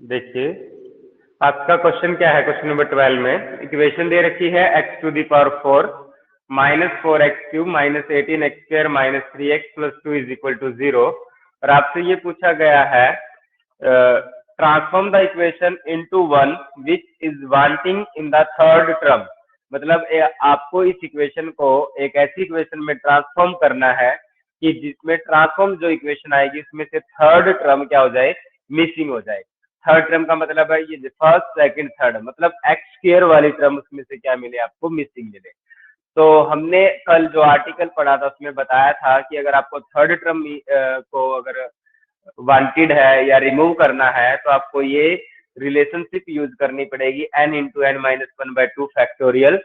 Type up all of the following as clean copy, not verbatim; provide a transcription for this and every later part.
देखिए, आपका क्वेश्चन क्या है? क्वेश्चन नंबर 12 में इक्वेशन दे रखी है x to the power 4 minus 4x³ minus 18x² minus 3x plus 2 is equal to 0 और आपसे ये पूछा गया है transform the equation into one which is wanting in the third term. मतलब आपको इस इक्वेशन को एक ऐसी इक्वेशन में ट्रांसफॉर्म करना है कि जिसमें ट्रांसफॉर्म जो इक्वेशन आएगी उसमें से थर्ड टर्म क्या हो जाए, मिसिंग हो जाए। थर्ड टर्म का मतलब है ये फर्स्ट सेकंड थर्ड, मतलब x² वाली टर्म उसमें से क्या मिले, आपको मिसिंग मिले। तो हमने कल जो आर्टिकल पढ़ा था उसमें बताया था कि अगर आपको थर्ड टर्म को अगर वांटेड है या रिमूव करना है तो आपको ये रिलेशनशिप यूज करनी पड़ेगी n into N minus one by two factorial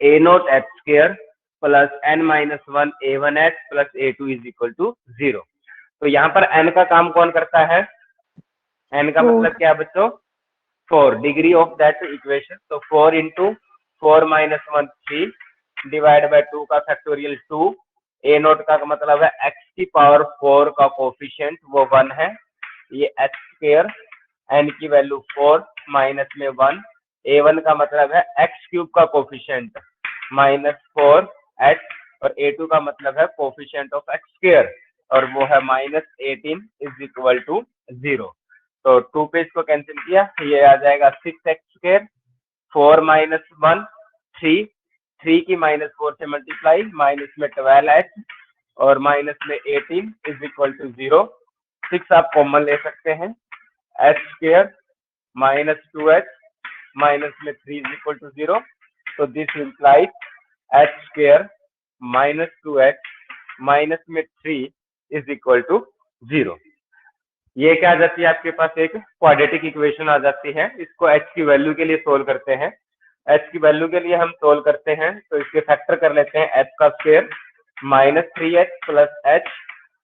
A nought H square plus n minus one A one H plus A two is equal to 0। तो यहाँ पर n का काम कौन करता है? n का मतलब क्या है बच्चों? 4 डिग्री ऑफ दैट इक्वेशन। तो 4 into 4 minus one 3 divide by 2 का फैक्टोरियल 2। ए नोट का मतलब है x की पावर 4 का कोफिशिएंट वो 1 है। ये h स्क्वायर n की वैल्यू 4 माइनस में 1। a1 का मतलब है x क्यूब का कोफिशिएंट माइनस 4h और a2 का मतलब है कोफिशिएंट ऑफ x स्क्वायर और वो है माइनस 18 इज इक्वल टू 0। तो 2 पे इसको कैंसिल किया, ये आ जाएगा 6x², 4 माइनस 1 3, 3 की माइनस 4 से मल्टीप्लाई माइनस में 12h और माइनस में 18 इज इक्वल टू 0। 6 आप कॉमन ले सकते हैं, h² माइनस 2h माइनस में 3 इज इक्वल टू 0। तो this implies h² minus 2h minus में 3 इज इक्वल टू 0। ये क्या आ जाती है आपके पास? एक क्वाड्रेटिक इक्वेशन आ जाती है। इसको h की वैल्यू के लिए सोल्व करते हैं। h की वैल्यू के लिए हम सोल्व करते हैं तो इसके फैक्टर कर लेते हैं h का square minus 3h plus h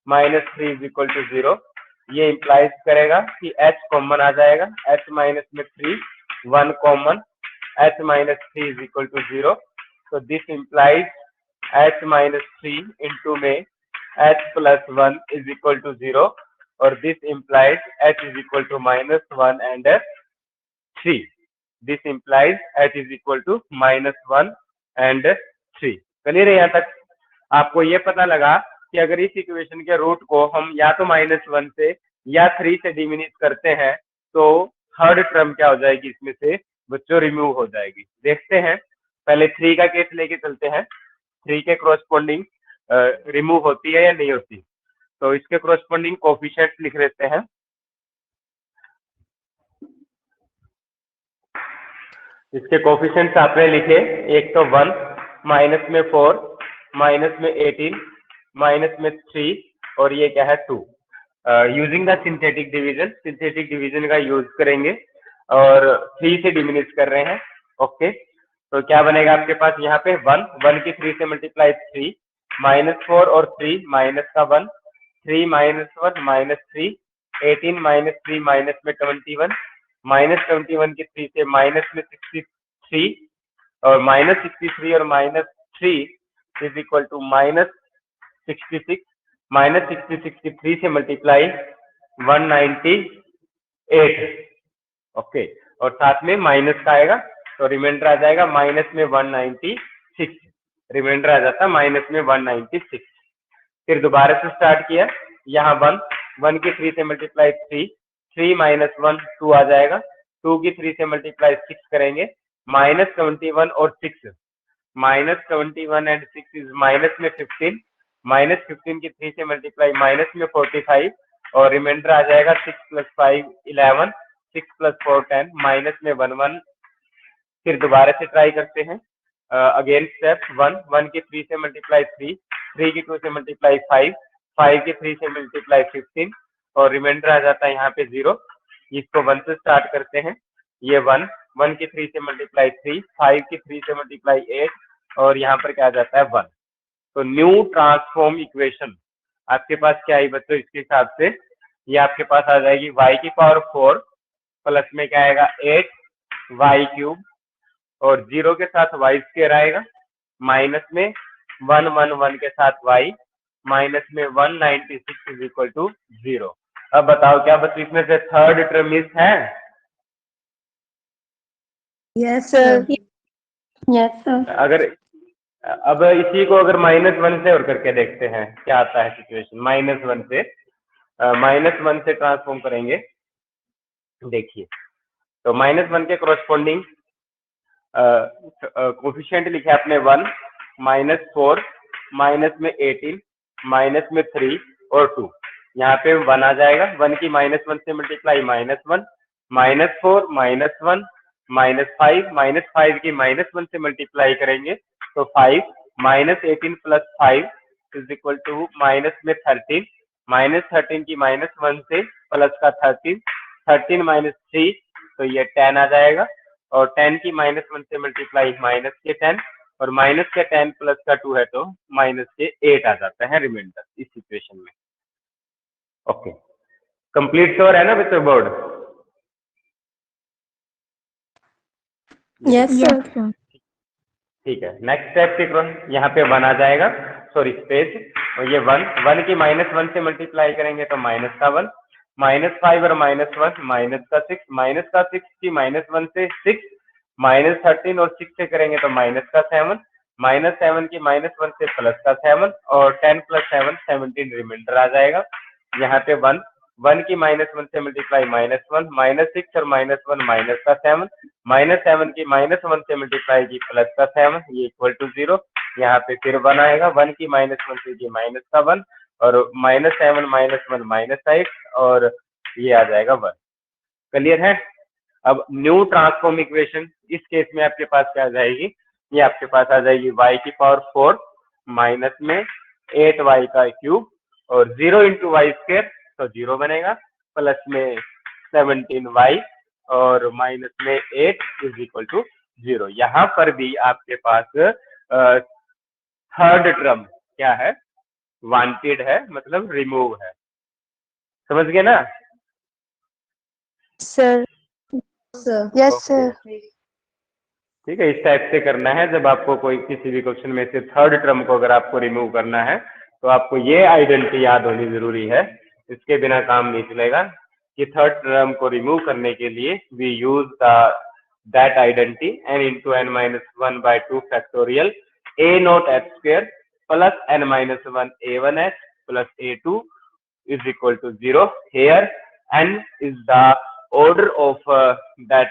minus 3 is equal to 0। ये इम्प्लाइज करेगा कि h कॉमन आ जाएगा, h माइनस में 3 1 common, h minus 3 is equal to 0। तो this implies h minus 3 into में h plus 1 is equal to 0 और this implies h is equal to minus 1 and 3. This implies h is equal to minus 1 and 3. Clear है? यहाँ तक आपको ये पता लगा कि अगर इस इक्वेशन के रूट को हम या तो माइनस 1 से या 3 से डिमिनिश करते हैं तो थर्ड टर्म क्या हो जाएगी, इसमें से बच्चों रिमूव हो जाएगी। देखते हैं, पहले 3 का केस लेके चलते हैं। 3 के कोरस्पॉन्डिंग रिमूव होती है या नहीं होती? तो इसके कोरस्पॉन्डिंग कोफिशिएंट लिख लेते हैं। इसके कोफिशिएंट्स आपने लिखे, एक तो 1 माइनस में 4 माइनस में 18 माइनस में 3 और ये क्या है 2। यूजिंग द सिंथेटिक डिवीजन का यूज करेंगे और 3 से डिमिनिश कर रहे हैं। ओके, तो क्या बनेगा आपके पास यहाँ पे 1 की 3 से मल्टीप्लाई 3 माइनस 4 और 3 माइनस का 1 3 माइनस 1 माइनस 3 18 माइनस 3 माइनस में 21 माइनस 21 की 3 से माइनस में 63 और माइनस 63 और minus 3 is equal to minus 66 minus 66 की 3 से मल्टीप्लाई 198। ओके, और साथ में माइनस का आएगा तो रिमाइंडर आ जाएगा माइनस में 196। रिमाइंडर आ जाता है माइनस में 196। फिर दोबारा से स्टार्ट किया, यहाँ 1 की 3 से मल्टीप्लाई 3 माइनस 1 2 आ जाएगा, 2 की 3 से मल्टीप्लाई 6 करेंगे माइनस 71 और 6 माइनस 71 एंड 6 इज माइनस में 15 माइनस 15 की 3 से मल्टीप्लाई माइनस में 45 और रिमाइंडर आ जाएगा 6 प्लस 5 11 6 प्लस 4 10 माइनस में 1 फिर दोबारा से ट्राई करते हैं। अगेन स्टेप 1 की 3 से मल्टीप्लाई 3 की 2 से मल्टीप्लाई 5 की 3 से मल्टीप्लाई 15 और रिमाइंडर आ जाता है यहाँ पे 0। इसको 1 से स्टार्ट करते हैं, ये 1 की 3 से मल्टीप्लाई 3 5 की 3 से मल्टीप्लाई 8 और यहाँ पर क्या आ जाता है 1। तो न्यू ट्रांसफॉर्म इक्वेशन आपके पास क्या आई बच्चों? इसके हिसाब से ये आपके पास आ जाएगी y की पावर 4 प्लस में क्या आएगा 8y³ और 0 के साथ y स्क्वायर आएगा माइनस में 1 के साथ y माइनस में 196 इज इक्वल टू 0। अब बताओ क्या बच्चों इसमें से थर्ड टर्म मिस है? Yes sir. Yes sir. अगर अब इसी को अगर -1 से और करके देखते हैं क्या आता है सिचुएशन। -1 से -1 से ट्रांसफॉर्म करेंगे। देखिए, तो -1 के कोरस्पॉन्डिंग कोफिशिएंट लिखे आपने 1, -4, माइनस में 18, माइनस में 3 और 2। यहाँ पे 1 आ जाएगा। 1 की -1 से मल्टीप्लाई -1, -4, -1, -5 की -1 से मल्टीप्लाई करेंगे तो 5, -18 + 5 इज इक्वल टू माइनस में 13, -13 की -1 से प्लस का 13, 13 - 3 तो ये 10 आ जाएगा। और 10 की -1 से मल्टीप्लाई माइनस के 10, और माइनस के 10 प्लस का 2 है तो माइनस के 8 आ जाता है रिमाइंडर इस सिचुएशन में। ओके, कंप्लीट श्योर है ना बच्चों बोर्ड? Yes sir. ठीक है, नेक्स्ट स्टेप देखो, यहाँ पे 1 आ जाएगा, सॉरी स्पेस, और ये 1 की -1 से मल्टीप्लाई करेंगे तो माइनस का 1, -5 और -1 माइनस का 6, माइनस का 6 की -1 से 6, -13 और 6 से करेंगे तो माइनस का 7, -7 की -1 से प्लस का 7, और 10 + 7 17 रिमाइंडर आ जाएगा। यहाँ पे 1 की -1 से मल्टीप्लाई -1, -6 और -1 माइनस का 7, -7 की -1 से मल्टीप्लाई की प्लस का 7, ये इक्वल टू 0। यहाँ पे फिर 1 आएगा। 1 की -1 से की माइनस का 1, और -7 -1 -8, और ये आ जाएगा 1। क्लियर है? अब न्यू ट्रांसफॉर्म इक्वेशन इस केस में आपके पास क्या आ जाएगी? ये आपके पास आ जाएगी y की पावर 4 माइनस में 8y का क्यूब, और 0 × y² तो 0 बनेगा, प्लस में 17y और माइनस में 8 इज इक्वल टू 0। यहाँ पर भी आपके पास थर्ड टर्म क्या है? वांटेड है, मतलब रिमूव है। समझ गए ना? सर। Yes sir. ठीक है, इस टाइप से करना है। जब आपको कोई किसी भी क्वेश्चन में से थर्ड टर्म को अगर आपको रिमूव करना है तो आपको ये आइडेंटिटी याद होनी जरूरी है, इसके बिना काम नहीं चलेगा। कि थर्ड टर्म को रिमूव करने के लिए we use that identity n × n-1/2 factorial a0h² plus n-1 a1h plus a2 is equal to 0. Here n is the order of that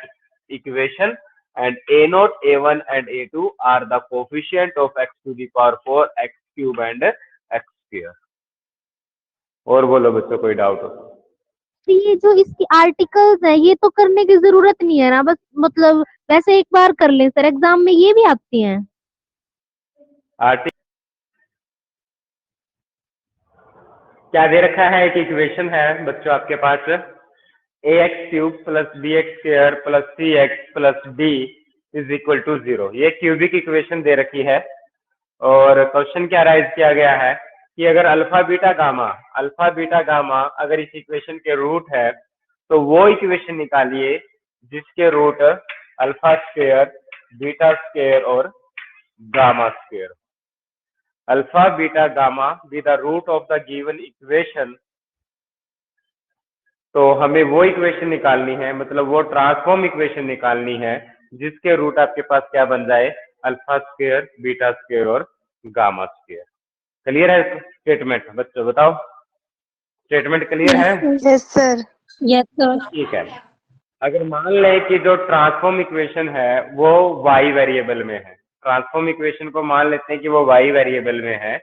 equation, and a0, a1 and a2 are the coefficient of x to the power 4, x cube and x²। और बोलो बच्चों, कोई doubt हो? तो ये जो इसकी articles है ये तो करने की जरूरत नहीं है ना, बस मतलब वैसे एक बार कर लें सर, एग्जाम में ये भी आती हैं। आर्टिकल क्या दे रखा है? एक इक्वेशन है बच्चों आपके पास, ax³ + bx² + cx + d is equal to 0। ये क्यूबिक इक्वेशन दे रखी है, और क्वेश्चन क्या राइज किया गया है कि अगर अल्फा बीटा गामा अगर इस इक्वेशन के रूट है तो वो इक्वेशन निकालिए जिसके रूट α², β² और γ²। Alpha beta gamma be the root of the given equation, तो हमें वो इक्वेशन निकालनी है, मतलब वो ट्रांसफॉर्म इक्वेशन निकालनी है जिसके रूट आपके पास क्या बन जाए? α², β² और γ²। क्लियर है स्टेटमेंट? बच्चों बताओ, स्टेटमेंट क्लियर है? Yes sir. Yes sir. ठीक है। अगर मान लें कि जो ट्रांसफॉर्म इक्वेशन है वो y वेरिएबल में है, ट्रांसफॉर्म इक्वेशन को मान लेते हैं कि वो y वेरिएबल में है,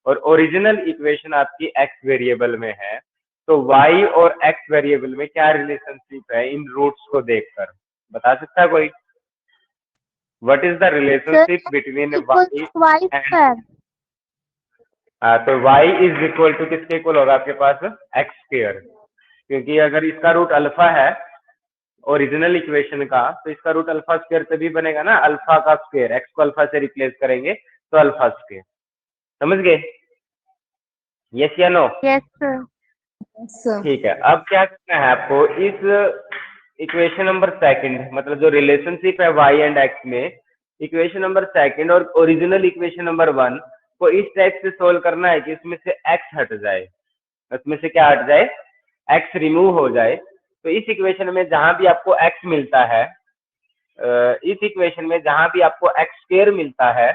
और ओरिजिनल इक्वेशन आपकी x वेरिएबल में है, तो y और x वेरिएबल में क्या रिलेशनशिप है इन रूट्स को देखकर? बता सकता है कोई? What is the relationship between y and, तो y इज इक्वल टू किसके इक्वल होगा आपके पास? x², क्योंकि अगर इसका रूट अल्फा है ओरिजिनल इक्वेशन का, तो इसका रूट α² तभी बनेगा ना, अल्फा का स्क्वायर, x को अल्फा से रिप्लेस करेंगे तो α²। समझ गए? यस या नो? Yes sir. ठीक है। अब क्या करना है आपको? इस इक्वेशन नंबर सेकंड, मतलब जो रिलेशनशिप है y एंड x में, इक्वेशन नंबर सेकंड और ओरिजिनल इक्वेशन नंबर 1 को इस टाइप से सोल्व करना है कि इसमें से x हट जाए। इसमें से क्या हट जाए? x रिमूव हो जाए। तो इस इक्वेशन में जहां भी आपको x मिलता है इस इक्वेशन में जहां भी आपको एक्स स्क्वायर मिलता है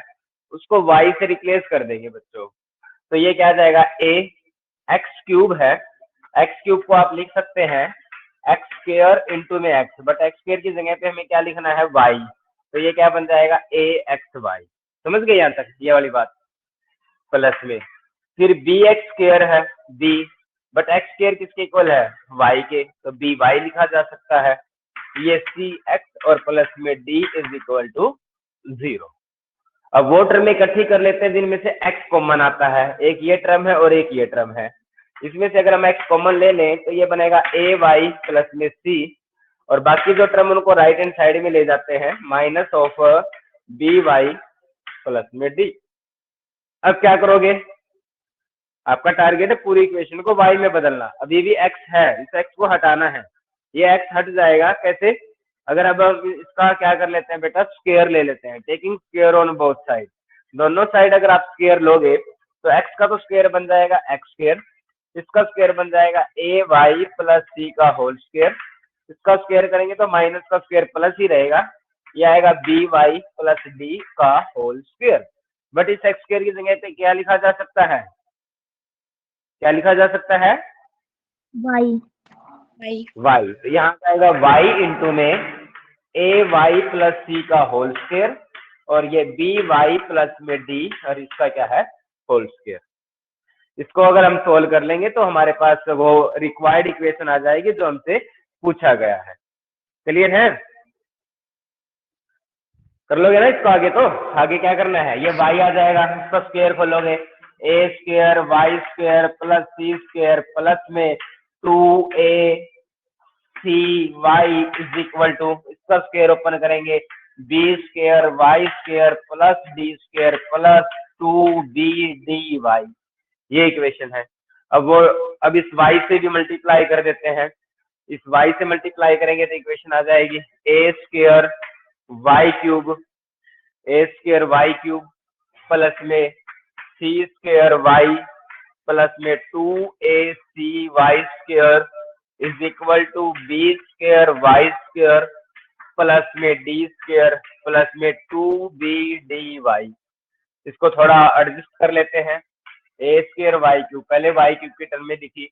उसको वाई से रिप्लेस कर देंगे बच्चों। तो ये क्या आ जाएगा, ए एक्स क्यूब है, एक्स क्यूब को आप लिख सकते हैं एक्स स्क्वायर इंटू में एक्स, बट एक्स स्क्वायर की जगह पे हमें क्या लिखना है, वाई। तो ये क्या बन जाएगा, ए एक्स वाई। समझ गए यहाँ तक ये वाली बात, प्लस में फिर बी एक्स स्क्वायर है बी, बट एक्स स्क्वायर किसके इक्वल है, वाई के, तो बी वाई लिखा जा सकता है। ये सी एक्स और प्लस में डी इज इक्वल टू 0। अब वो टर्म इकट्ठी कर लेते हैं जिनमें से x कॉमन आता है, एक ये टर्म है और एक ये टर्म है। इसमें से अगर हम x कॉमन ले लें तो ये बनेगा ए वाई प्लस में सी, और बाकी जो टर्म उनको राइट हैंड साइड में ले जाते हैं, minus of B Y plus में डी। अब क्या करोगे, आपका टारगेट है पूरी इक्वेशन को y में बदलना। अभी भी x है, इस x को हटाना है, ये x हट जाएगा कैसे, अगर अब इसका क्या कर लेते हैं बेटा, स्क्वायर ले लेते हैं, taking square on both side. दोनों साइड अगर आप स्क्वायर लोगे तो x का तो स्क्वायर बन जाएगा एक्स स्क्वायर, इसका स्क्वायर बन जाएगा ए वाई प्लस सी का होल स्क्वायर, इसका स्क्वायर करेंगे तो माइनस का स्क्वायर प्लस ही रहेगा, ये आएगा बी वाई प्लस डी का होल स्क्वायर। बट इस एक्स स्क्वायर की जगह पे क्या लिखा जा सकता है, क्या लिखा जा सकता है, वाई। वाई। तो यहाँ आएगा वाई इंटू में ए वाई प्लस सी का होल स्क्वायर, और ये बी वाई प्लस में डी, और इसका क्या है, होल स्क्वायर। इसको अगर हम सोल्व कर लेंगे तो हमारे पास वो रिक्वायर्ड इक्वेशन आ जाएगी जो हमसे पूछा गया है। क्लियर है, कर लोगे ना इसको आगे, तो आगे क्या करना है, ये y आ जाएगा, इसका स्क्वायर खोलोगे, A square Y square plus C square plus में 2ac y is equal to, इसका स्क्वायर ओपन करेंगे, B square Y square plus D square plus 2bdy, ये इक्वेशन है। अब इस y से भी मल्टीप्लाई कर देते हैं, इस y से मल्टीप्लाई करेंगे तो इक्वेशन आ जाएगी A square Y cube, A square Y cube plus में सी स्क्वायर वाई प्लस में 2ac Y square is equal to B square Y square plus में डी स्क्वायर प्लस में 2bdy। इसको थोड़ा एडजस्ट कर लेते हैं, ए स्क्वायर वाई क्यूब, पहले वाई क्यूब की टर्म में लिखी,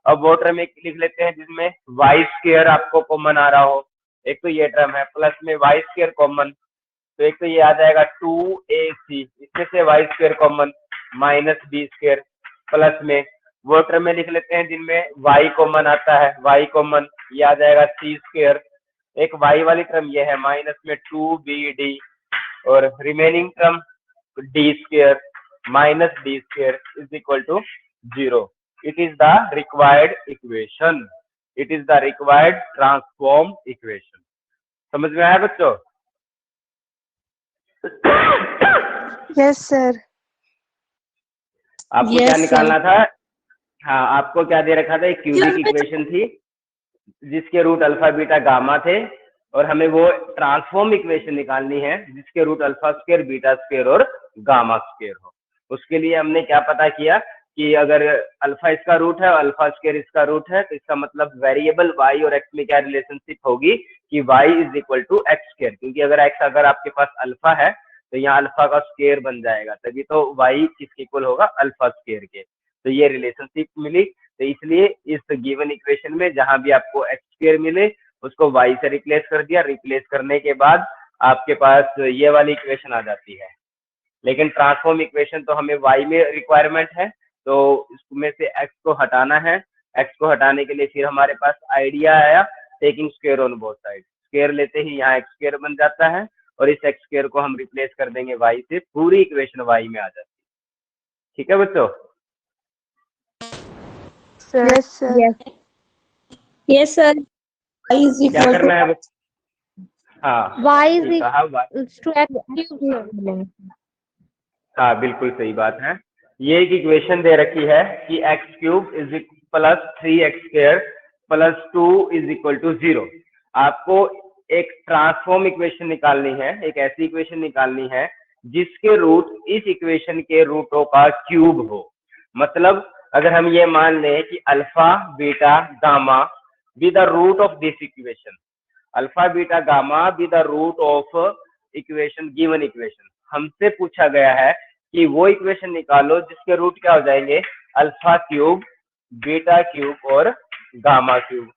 अब वो टर्म एक लिख लेते हैं जिसमें वाई स्क्वायर आपको कॉमन आ रहा हो, एक तो ये टर्म है, प्लस में वाई स्क्वायर कॉमन, तो एक तो ये आ जाएगा 2ac, इसमें से Y square common minus B square, plus में वो टर्म में लिख लेते हैं जिनमें वाई कॉमन आता है, वाई कॉमन, ये आ जाएगा सी स्क्वायर, एक वाई वाली टर्म ये है माइनस में 2bd, और remaining term D square minus D square is equal to 0। It is the required equation, it is the required transform equation. समझ में आया बच्चों? Yes sir. आपको क्या निकालना था, हाँ आपको क्या दे रखा था, एक क्यूबिक इक्वेशन थी जिसके रूट अल्फा बीटा गामा थे, और हमें वो ट्रांसफॉर्म इक्वेशन निकालनी है जिसके root alpha square beta square और गामा स्क्वायर हो। उसके लिए हमने क्या पता किया कि अगर अल्फा इसका रूट है और अल्फा स्क्वायर इसका रूट है, तो इसका मतलब वेरिएबल y और x में क्या रिलेशनशिप होगी कि y is equal to X square, क्योंकि अगर x अगर आपके पास अल्फा है तो यहाँ अल्फा का स्क्वायर बन जाएगा, तभी तो y किसके इक्वल होगा, अल्फा स्क्वायर के। तो ये रिलेशनशिप मिली, तो इसलिए इस गिवन इक्वेशन में जहां भी आपको एक्स स्क्वायर मिले उसको y से रिप्लेस कर दिया, रिप्लेस करने के बाद आपके पास ये वाली इक्वेशन आ जाती है। लेकिन ट्रांसफॉर्म इक्वेशन तो हमें y में रिक्वायरमेंट है, तो इसमें से x को हटाना है, x को हटाने के लिए फिर हमारे पास आइडिया आया taking square on both side, square लेते ही यहाँ एक्स स्क्वायर बन जाता है, और इस एक्स स्क्वायर को हम रिप्लेस कर देंगे y से, पूरी इक्वेशन y में आ जाती है। ठीक है बच्चों? Yes sir. Yes sir. क्या करना है बच्चों? हाँ y is ठीक कहा, equal to x। हाँ बिल्कुल सही बात है। ये एक इक्वेशन दे रखी है कि X cube is plus 3x square plus 2 is equal to 0। आपको एक ट्रांसफॉर्म इक्वेशन निकालनी है, एक ऐसी इक्वेशन निकालनी है जिसके रूट इस इक्वेशन के रूटों का क्यूब हो। मतलब अगर हम ये मान लें कि alpha beta gamma be the root of this equation, alpha beta gamma be the root of equation given equation. हमसे पूछा गया है कि वो इक्वेशन निकालो जिसके रूट क्या हो जाएंगे, अल्फा क्यूब, बीटा क्यूब और गामा क्यूब।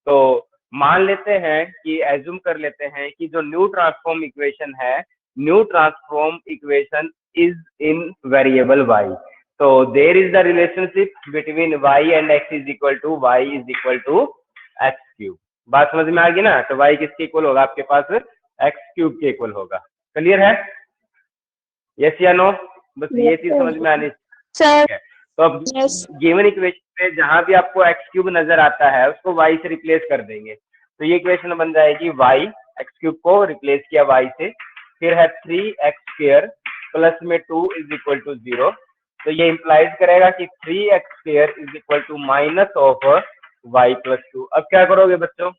तो मान लेते हैं कि एज्यूम कर लेते हैं कि जो न्यू ट्रांसफॉर्म इक्वेशन है, new transform equation is in variable y। तो there is the relationship between y and x is equal to y is equal to X cube. बात समझ में आ गई ना? तो y किसके इक्वल होगा? आपके पास एक्स क्यूब के इक्वल होगा। क्लियर है? यस या नो? बस ये चीज समझ में आनी सर। चाहिए। तो अब गिवन इक्वेशन पे जहां भी आपको एक्स क्यूब नजर आता है उसको y से रिप्लेस कर देंगे। तो ये इक्वेशन बन जाएगी y, एक्स क्यूब को रिप्लेस किया y से, फिर है 3x² प्लस में 2 इज इक्वल टू 0। तो ये इंप्लाइज करेगा कि 3x² is equal to minus of y plus 2। अब क्या करोगे बच्चों?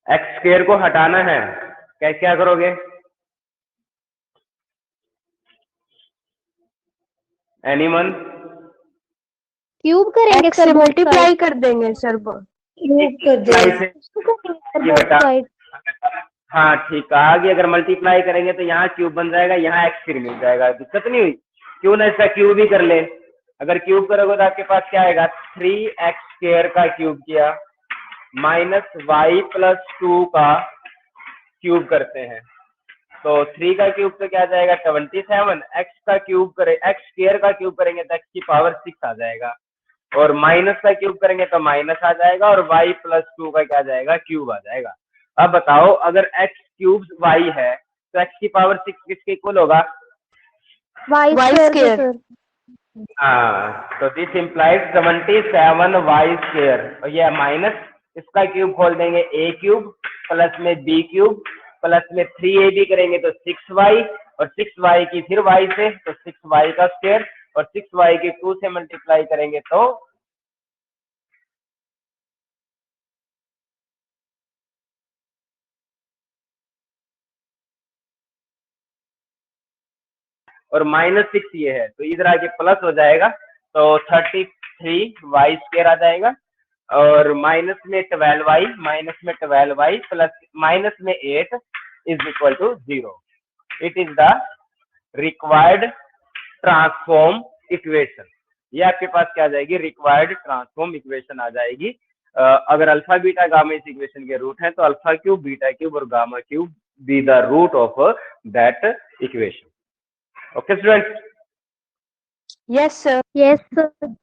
x² को हटाना है, क्या करोगे? एनीवन? क्यूब करेंगे एक्स सर, से बोथ मल्टीप्लाई साइड कर देंगे सर। क्यूब कर दो। ये बेटा, हाँ ठीक है। आगे अगर मल्टीप्लाई करेंगे तो यहाँ क्यूब बन जाएगा, यहाँ एक्स फिर मिल जाएगा, दिक्कत नहीं हुई। क्यों ना इसका क्यूब ही कर ले। अगर क्यूब करोगे तो आपके पास क्या आएगा? 3x² का क्यूब किया माइनस y प्लस 2 का क्यूब करते हैं। तो 3 का क्यूब तो क्या जाएगा? 27। x का क्यूब करे, x² का क्यूब करेंगे तो x की पावर 6 आ जाएगा, और माइनस का क्यूब करेंगे तो माइनस आ जाएगा, और y प्लस 2 का क्या जाएगा? क्यूब आ जाएगा। अब बताओ, अगर x क्यूब y है तो x की पावर 6 किसके इक्वल होगा? Y Y square square। Sir. हाँ, तो दिस इम्प्लाइज 77y², और ये माइनस, इसका क्यूब खोल देंगे a क्यूब प्लस में b क्यूब प्लस में 3ab करेंगे तो 6y, और 6y की फिर y से तो 6y का स्क्वायर, और 6y की 2 से मल्टीप्लाई करेंगे तो और -6 ये है, तो इधर आके प्लस हो जाएगा, तो 33y² आ जाएगा, और माइनस में 12y, माइनस में 12y प्लस माइनस में 8 is equal to 0। It is the required transform equation. ये आपके पास क्या आ जाएगी? रिक्वायर्ड ट्रांसफॉर्म इक्वेशन आ जाएगी। अगर अल्फा बीटा गामा इस इक्वेशन के रूट है तो अल्फा क्यूब, बीटा क्यूब और gamma cube be the root of that equation. Okay students? Yes sir. Yes sir.